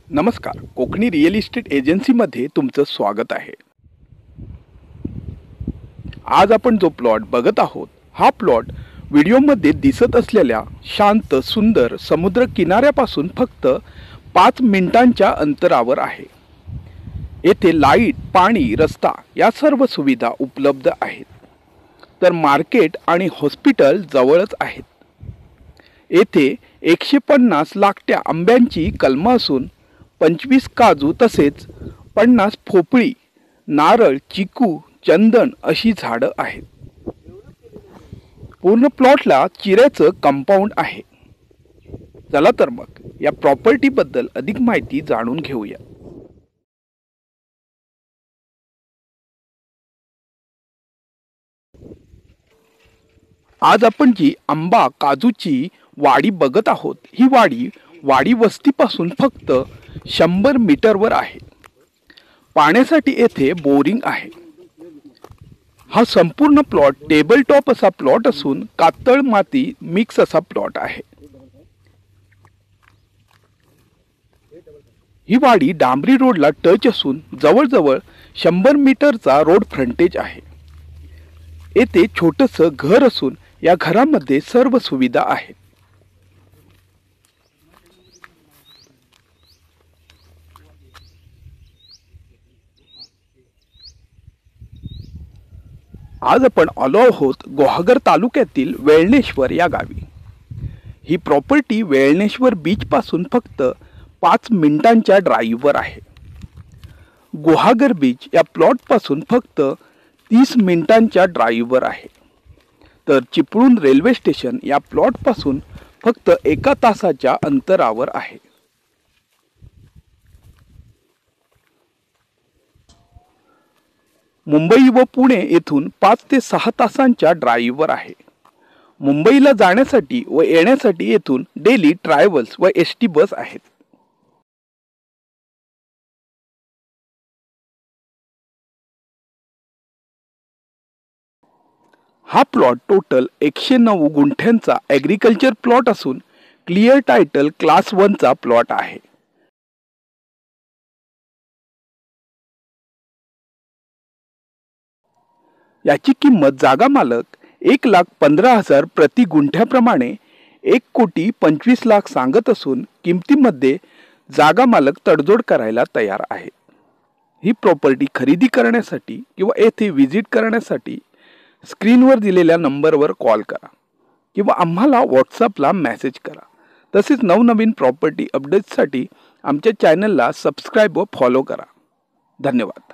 नमस्कार, Konkani real estate एजन्सीमध्ये तुमचं स्वागत आहे। आज आपण जो प्लॉट बघत आहोत हा प्लॉट व्हिडिओमध्ये दिसत असलेल्या शांत सुंदर समुद्र किनाऱ्यापासून फक्त 5 मिनिटांच्या अंतरावर आहे। येथे लाईट, पाणी, रस्ता या सर्व सुविधा उपलब्ध आहेत। तर मार्केट आणि हॉस्पिटल जवळच आहेत। येथे 150 लाकट्या आंब्यांची कलमं असून 25 काजू तसेच 50 पोपळी, नारळ, चिकू, चंदन अशी झाडं आहेत। पूर्ण प्लॉटला चिऱ्याचं कंपाऊंड आहे। चला तर मग या प्रॉपर्टी बद्दल अधिक माहिती जाणून घेऊया। आज आपण जी आंबा काजूची वाडी बघत आहोत ही वाडी वस्तीपासून फक्त 100 मीटरवर आहे। पाण्यासाठी येथे बोरिंग आहे। हा संपूर्ण प्लॉट टेबल टॉप असा प्लॉट असून कातळ माती मिक्स असा प्लॉट आहे। ही वाडी डांबरी रोडला टच असून जवळजवळ 100 मीटरचा रोड फ्रंटेज आहे। येथे छोटंसं घर असून या घरामध्ये सर्व सुविधा आहेत। आज आपण आलो आहोत गुहागर तालुक्यातील वेळणेश्वर या गावी। ही प्रॉपर्टी वेळणेश्वर बीच पासून फक्त 5 मिनिटांच्या ड्राईव्हवर आहे। गुहागर बीच या प्लॉट पासून फक्त 30 मिनिटांच्या ड्राईव्हवर आहे। तर चिपळूण रेल्वे स्टेशन या प्लॉट पासून फक्त 1 तासाच्या अंतरावर आहे। मुंबई व पुणे येथून 5 ते 6 तासांच्या ड्राईव्हवर आहे। मुंबईला जाण्यासाठी व येण्यासाठी येथून डेली ट्रॅव्हल्स व एसटी बस आहेत। हा प्लॉट टोटल 109 गुंठ्यांचा ॲग्रिकल्चर प्लॉट असून क्लिअर टायटल क्लास 1 चा प्लॉट आहे। याची किंमत जागा मालक 1,15,000 प्रति गुंठ्याप्रमाणे 1,25,00,000 सांगत असून किमतीमध्ये जागा मालक तडजोड करायला तयार आहे। ही प्रॉपर्टी खरेदी करण्यासाठी किंवा येथे व्हिजिट करण्यासाठी स्क्रीनवर दिलेल्या नंबरवर कॉल करा किंवा आम्हाला व्हॉट्सअपला मेसेज करा। तसेच नवनवीन प्रॉपर्टी अपडेट्ससाठी आमच्या चॅनलला सबस्क्राइब व फॉलो करा। धन्यवाद।